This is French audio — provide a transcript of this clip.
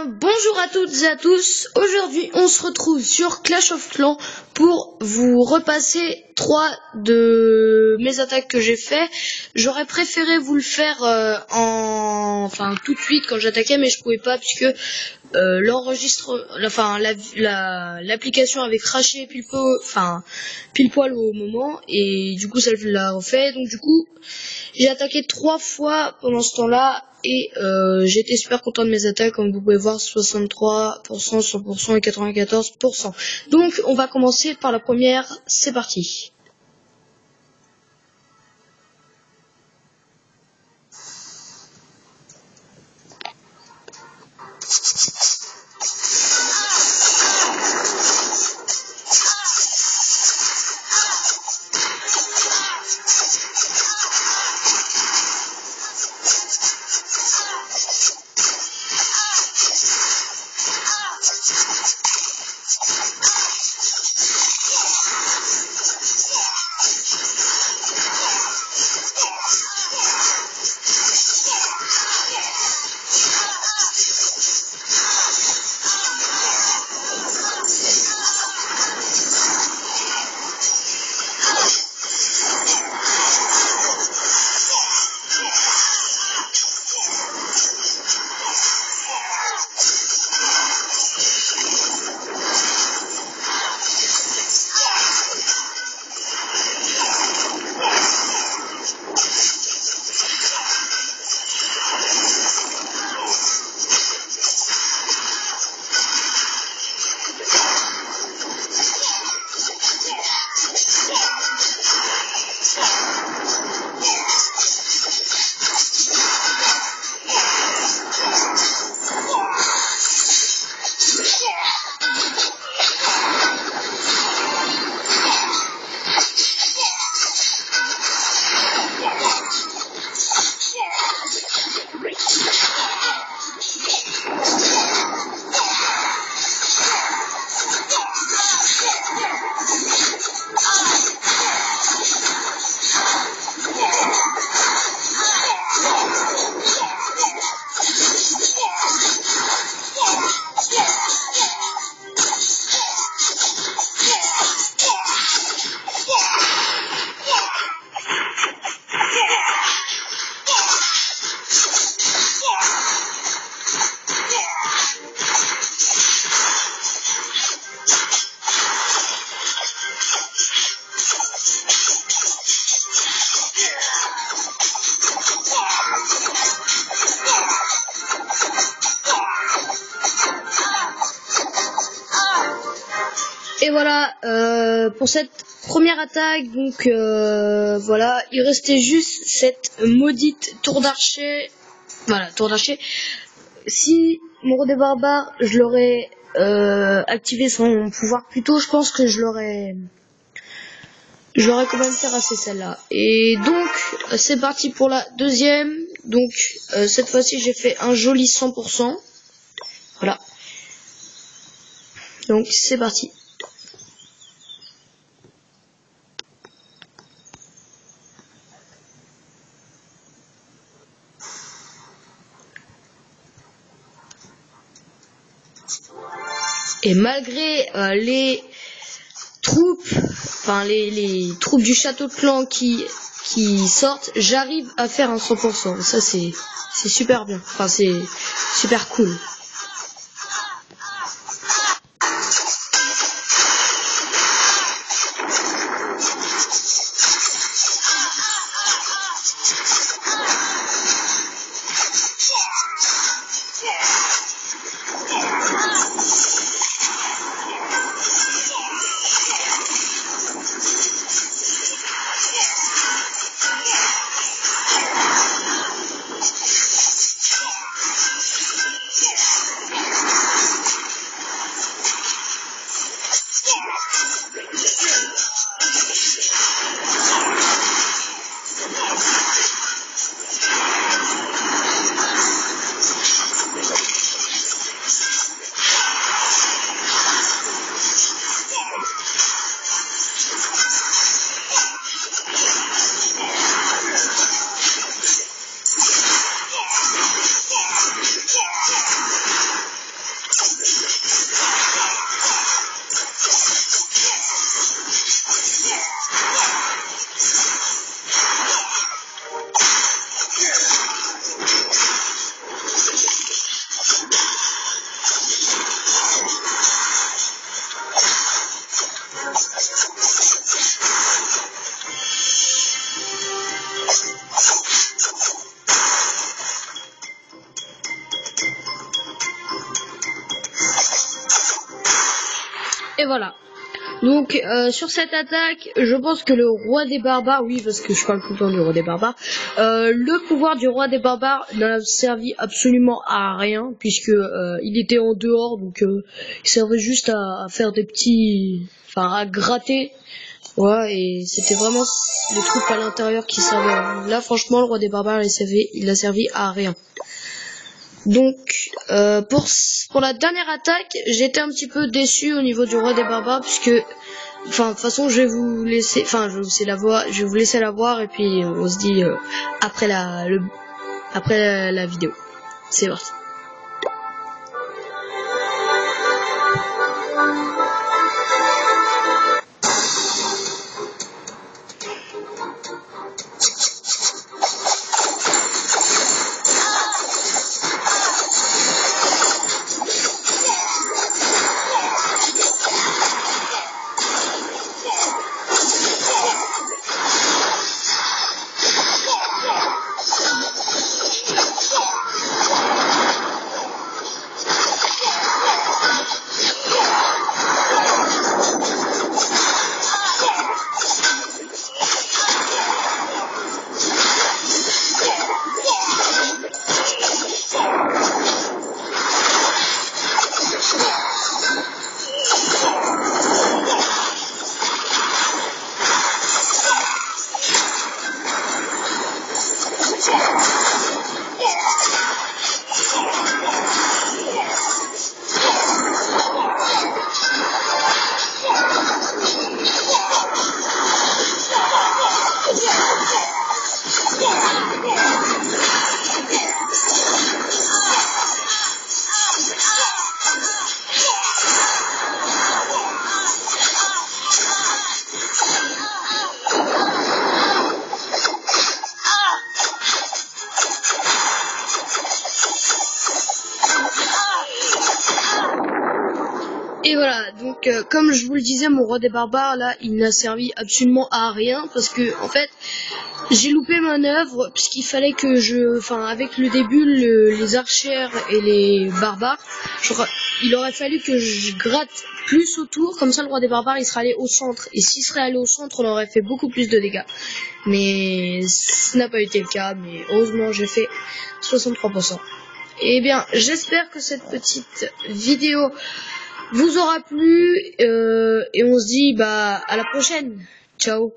Bonjour à toutes et à tous. Aujourd'hui, on se retrouve sur Clash of Clans pour vous repasser 3 de mes attaques que j'ai fait. J'aurais préféré vous le faire tout de suite quand j'attaquais, mais je pouvais pas puisque l'application avait craché pile poil au moment et du coup ça l'a refait. Donc du coup, j'ai attaqué 3 fois pendant ce temps-là et j'étais super content de mes attaques, comme vous pouvez voir, 63%, 100% et 94%. Donc on va commencer par la première, c'est parti. Et voilà pour cette première attaque. Donc voilà, il restait juste cette maudite tour d'archer. Voilà, tour d'archer. Si mon roi des barbares, je l'aurais activé son pouvoir plus tôt, je pense que je l'aurais quand même terrassé celle-là. Et donc c'est parti pour la deuxième. Donc cette fois-ci j'ai fait un joli 100%. Voilà. Donc c'est parti. Et malgré les troupes, les troupes du château de clan qui sortent, j'arrive à faire un 100%. Ça c'est super bien. Enfin c'est super cool. Et voilà. Donc sur cette attaque, je pense que le roi des barbares, oui parce que je parle tout le temps du roi des barbares, le pouvoir du roi des barbares n'a servi absolument à rien puisque il était en dehors, donc il servait juste à faire des petits, enfin à gratter, ouais, et c'était vraiment les troupes à l'intérieur qui servaient. Là franchement le roi des barbares il a servi à rien. Donc pour la dernière attaque, j'étais un petit peu déçu au niveau du roi des barbares puisque, enfin de toute façon je vais vous laisser, enfin je vais vous laisser la voir et puis on se dit après la vidéo. C'est parti. Et voilà, donc comme je vous le disais, mon roi des barbares là, il n'a servi absolument à rien parce que en fait, j'ai loupé manœuvre puisqu'il fallait que avec le début, les archères et les barbares, il aurait fallu que je gratte plus autour, comme ça le roi des barbares il serait allé au centre, et s'il serait allé au centre, on aurait fait beaucoup plus de dégâts. Mais ce n'a pas été le cas, mais heureusement j'ai fait 63%. Et bien, j'espère que cette petite vidéo vous aura plu et on se dit à la prochaine. Ciao.